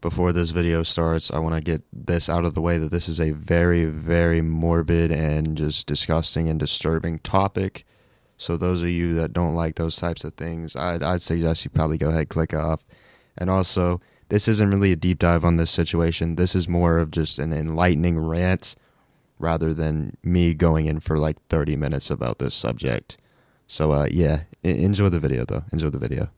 Before this video starts, I want to get this out of the way that this is a very, very morbid and just disgusting and disturbing topic. So those of you that don't like those types of things, I'd suggest you probably go ahead, click off. And also, this isn't really a deep dive on this situation. This is more of just an enlightening rant rather than me going in for like 30 minutes about this subject. So yeah, enjoy the video though. Enjoy the video.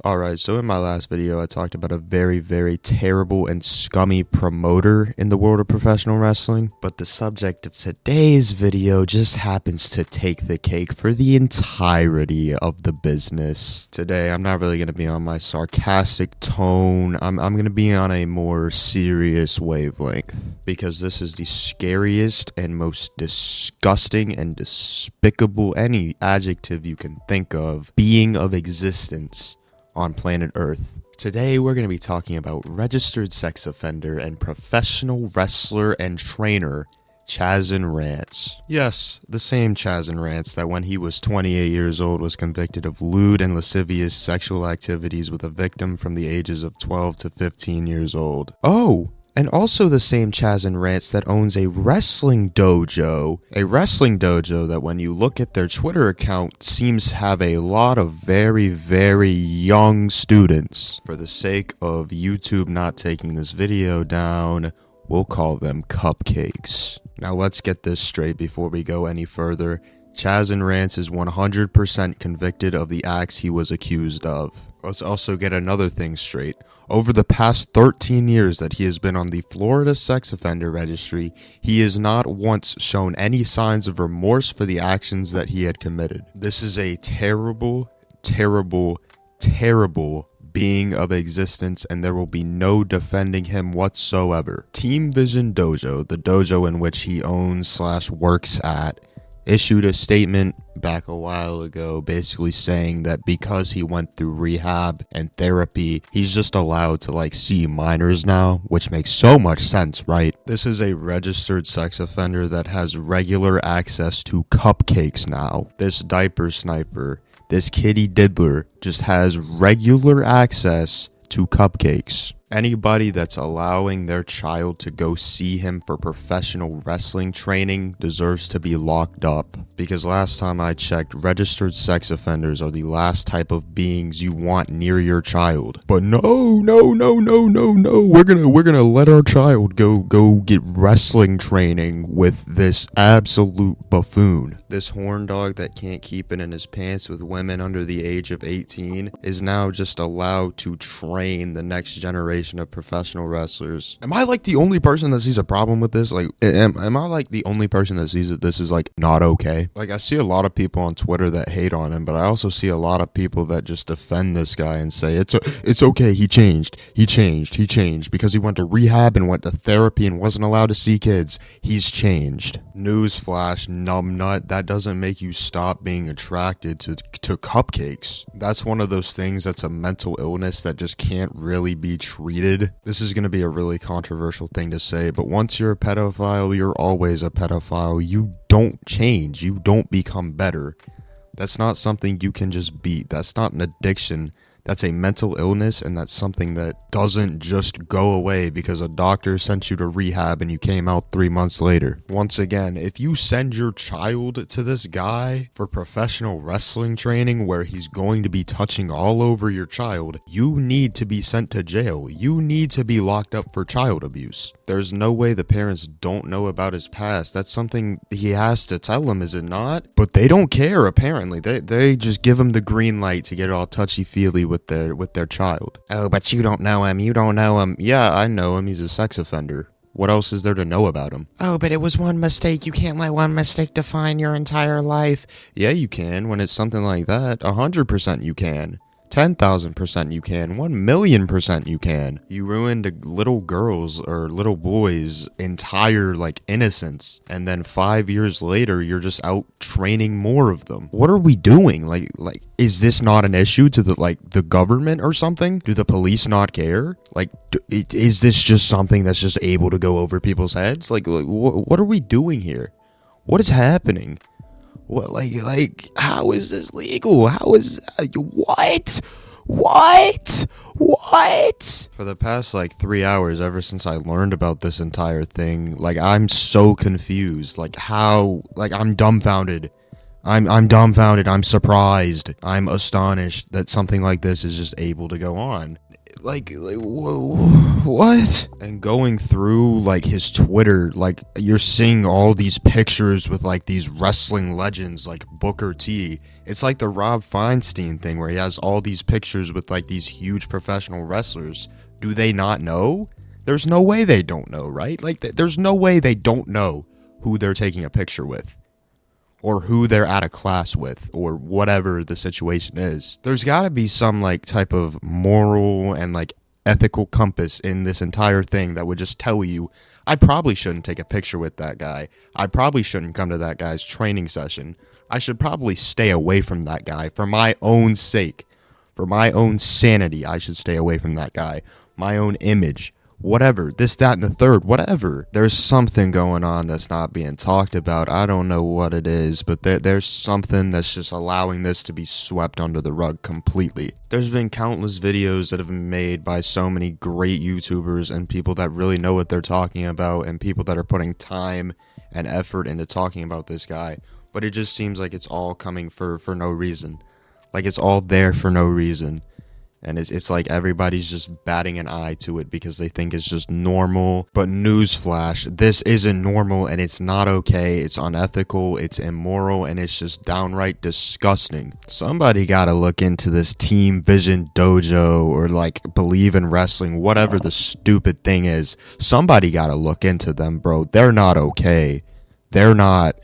Alright, so in my last video, I talked about a very, very terrible and scummy promoter in the world of professional wrestling. But the subject of today's video just happens to take the cake for the entirety of the business. Today, I'm not really going to be on my sarcastic tone. I'm going to be on a more serious wavelength. Because this is the scariest and most disgusting and despicable, any adjective you can think of, being of existence on planet Earth. Today we're going to be talking about registered sex offender and professional wrestler and trainer Chasyn Rance. Yes, the same Chasyn Rance that when he was 28 years old was convicted of lewd and lascivious sexual activities with a victim from the ages of 12 to 15 years old. Oh! And also the same Chasyn Rance that owns a wrestling dojo. A wrestling dojo that when you look at their Twitter account seems to have a lot of very, very young students. For the sake of YouTube not taking this video down, we'll call them cupcakes. Now let's get this straight before we go any further. Chasyn Rance is 100% convicted of the acts he was accused of. Let's also get another thing straight. Over the past 13 years that he has been on the Florida Sex Offender Registry, he has not once shown any signs of remorse for the actions that he had committed. This is a terrible, terrible, terrible being of existence, and there will be no defending him whatsoever. Team Vision Dojo, the dojo in which he owns/works at, issued a statement back a while ago basically saying that because he went through rehab and therapy, he's just allowed to see minors now, which makes so much sense, right? This is a registered sex offender that has regular access to cupcakes now. This diaper sniper, this kitty diddler just has regular access to cupcakes. Anybody that's allowing their child to go see him for professional wrestling training deserves to be locked up. Because last time I checked, registered sex offenders are the last type of beings you want near your child. But no. We're gonna let our child go get wrestling training with this absolute buffoon. This horn dog that can't keep it in his pants with women under the age of 18 is now just allowed to train the next generation of professional wrestlers. Am I the only person that sees a problem with this? Am I the only person that sees that this is not okay? I see a lot of people on Twitter that hate on him, but I also see a lot of people that just defend this guy and say it's okay, he changed because he went to rehab and went to therapy and wasn't allowed to see kids. He's changed. Newsflash, numbnut, that doesn't make you stop being attracted to cupcakes. That's one of those things that's a mental illness that just can't really be treated. This is going to be a really controversial thing to say, but once you're a pedophile, you're always a pedophile. You don't change. You don't become better. That's not something you can just beat. That's not an addiction. That's a mental illness, and that's something that doesn't just go away because a doctor sent you to rehab and you came out 3 months later. Once again, if you send your child to this guy for professional wrestling training where he's going to be touching all over your child, you need to be sent to jail. You need to be locked up for child abuse. There's no way the parents don't know about his past. That's something he has to tell them, is it not? But they don't care, apparently. They just give him the green light to get all touchy-feely with their child. Oh, but you don't know him. You don't know him. Yeah, I know him. He's a sex offender. What else is there to know about him? Oh, but it was one mistake. You can't let one mistake define your entire life. Yeah, you can. When it's something like that, 100% you can. 10,000% you can. 1,000,000% you can. You ruined a little girl's or little boy's entire innocence, and then 5 years later you're just out training more of them. What are we doing? Is this not an issue to the government or something? Do the police not care? Is this just something that's just able to go over people's heads? What are we doing here? What is happening? What, how is this legal? How is, what? What? What? For the past like 3 hours, ever since I learned about this entire thing, like I'm so confused. Like how? Like I'm dumbfounded. I'm dumbfounded. I'm surprised. I'm astonished that something like this is just able to go on. Like what? And going through like his Twitter, like you're seeing all these pictures with like these wrestling legends like Booker T. It's like the Rob Feinstein thing where he has all these pictures with like these huge professional wrestlers. Do they not know? There's no way they don't know, right? Like there's no way they don't know who they're taking a picture with, or who they're at a class with, or whatever the situation is. There's got to be some like type of moral and like ethical compass in this entire thing that would just tell you, I probably shouldn't take a picture with that guy. I probably shouldn't come to that guy's training session. I should probably stay away from that guy for my own sake. For my own sanity, I should stay away from that guy. My own image. Whatever, this, that, and the third, whatever. There's something going on that's not being talked about. I don't know what it is, but there's something that's just allowing this to be swept under the rug completely. There's been countless videos that have been made by so many great YouTubers and people that really know what they're talking about, and people that are putting time and effort into talking about this guy. But it just seems like it's all coming for no reason. Like it's all there for no reason. And it's like everybody's just batting an eye to it because they think it's just normal. But newsflash, this isn't normal, and it's not okay. It's unethical, it's immoral, and it's just downright disgusting. Somebody gotta look into this Team Vision Dojo, or like Believe in Wrestling, whatever the stupid thing is. Somebody gotta look into them, bro. They're not okay. They're not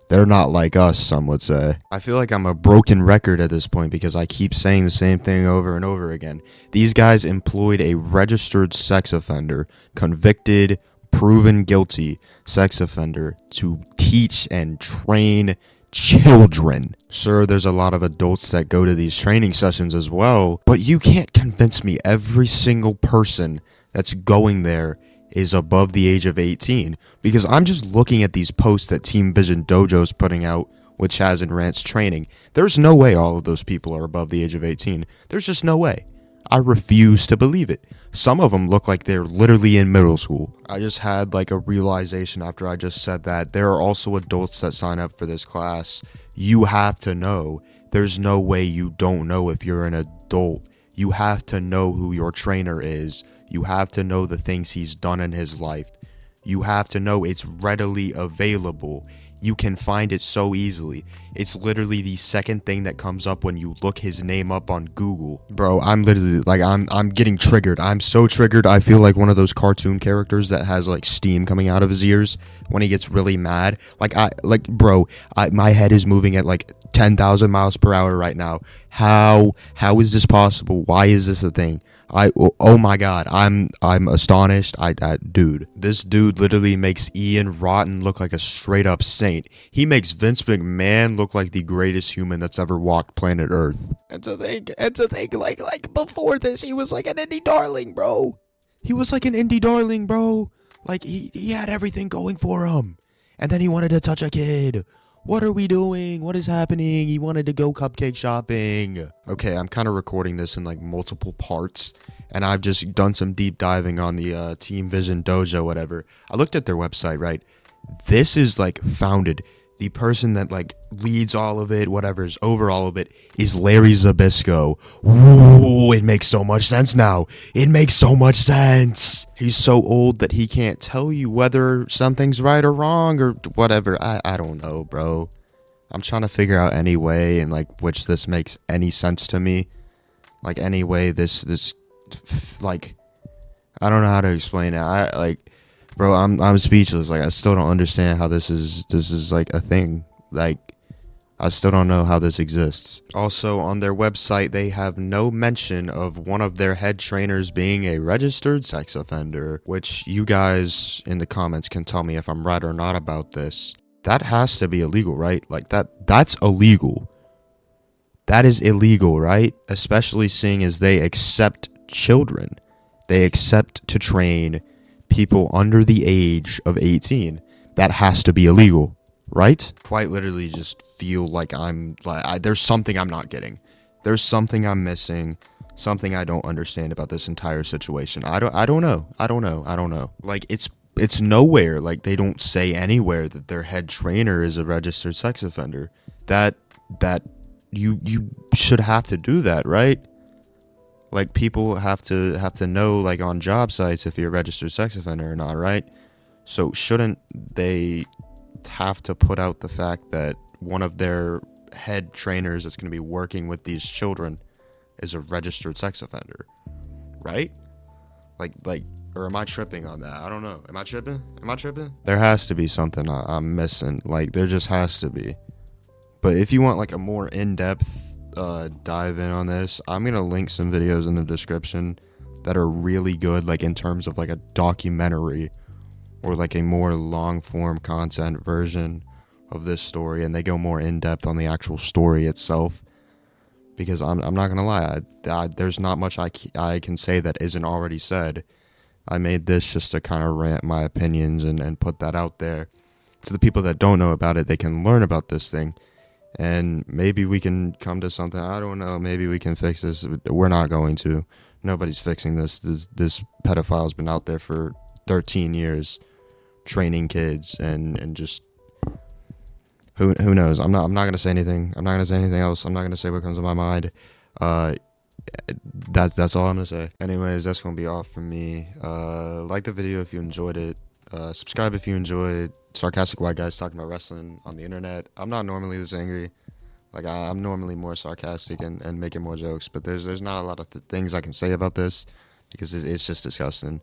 like us, some would say. I feel like I'm a broken record at this point because I keep saying the same thing over and over again. These guys employed a registered sex offender, convicted, proven guilty sex offender to teach and train children. Sure, there's a lot of adults that go to these training sessions as well, but you can't convince me every single person that's going there is above the age of 18, because I'm just looking at these posts that Team Vision Dojo's putting out with Chasyn and Rance training. There's no way all of those people are above the age of 18. There's just no way. I refuse to believe it. Some of them look like they're literally in middle school. I just had like a realization after I just said that. There are also adults that sign up for this class. You have to know. There's no way you don't know if you're an adult. You have to know who your trainer is. You have to know the things he's done in his life. You have to know it's readily available. You can find it so easily. It's literally the second thing that comes up when you look his name up on Google. Bro, I'm literally like, I'm getting triggered. I'm so triggered. I feel like one of those cartoon characters that has like steam coming out of his ears when he gets really mad. My head is moving at like 10,000 miles per hour right now. How is this possible? Why is this a thing? Oh my god, I'm astonished. Dude, this dude literally makes Ian Rotten look like a straight up saint. He makes Vince McMahon look like the greatest human that's ever walked planet Earth. And to think, like before this, he was like an indie darling, bro. He was like an indie darling, bro. Like he had everything going for him. And then he wanted to touch a kid. What are we doing? What is happening? He wanted to go cupcake shopping. Okay, I'm kind of recording this in like multiple parts, and I've just done some deep diving on the Team Vision Dojo, whatever. I looked at their website, right? This is like founded. The person that like leads all of it, whatever is over all of it, is Larry Zbyszko. Ooh, it makes so much sense now. It makes so much sense. He's so old that he can't tell you whether something's right or wrong or whatever. I don't know, bro. I'm trying to figure out any way in like which this makes any sense to me. Like any way this like, I don't know how to explain it. Bro, I'm speechless. Like, I still don't understand how this is like a thing. Like, I still don't know how this exists. Also, on their website, they have no mention of one of their head trainers being a registered sex offender, which you guys in the comments can tell me if I'm right or not about this. That has to be illegal, right? Like, that's illegal. That is illegal, right? Especially seeing as they accept children. They accept to train people under the age of 18. That has to be illegal, right? Quite literally just feel like there's something I'm not getting. There's something I'm missing. something I don't understand about this entire situation. I don't know. Like it's nowhere. Like they don't say anywhere that their head trainer is a registered sex offender. That you should have to do that, right? Like people have to know, like on job sites, if you're a registered sex offender or not, right? So shouldn't they have to put out the fact that one of their head trainers that's going to be working with these children is a registered sex offender, right? Like, or am I tripping on that? I don't know. Am I tripping? There has to be something I'm missing. Like, there just has to be. But if you want like a more in-depth dive in on this, I'm gonna link some videos in the description that are really good, like in terms of like a documentary or like a more long-form content version of this story, and they go more in-depth on the actual story itself. Because I'm not gonna lie, there's not much I can say that isn't already said. I made this just to kind of rant my opinions and put that out there. To the people that don't know about it, they can learn about this thing. And maybe we can come to something. I don't know. Maybe we can fix this. We're not going to. Nobody's fixing this. This pedophile's been out there for 13 years, training kids, and just who knows. I'm not gonna say anything. I'm not gonna say anything else. I'm not gonna say what comes to my mind. That's all I'm gonna say. Anyways, that's gonna be all from me. Like the video if you enjoyed it. Subscribe if you enjoyed sarcastic white guys talking about wrestling on the internet. I'm not normally this angry. Like I'm normally more sarcastic and making more jokes, but there's not a lot of things I can say about this because it's just disgusting.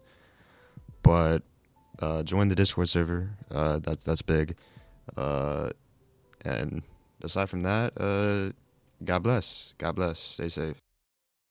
But join the Discord server. That's big. And aside from that, God bless. Stay safe.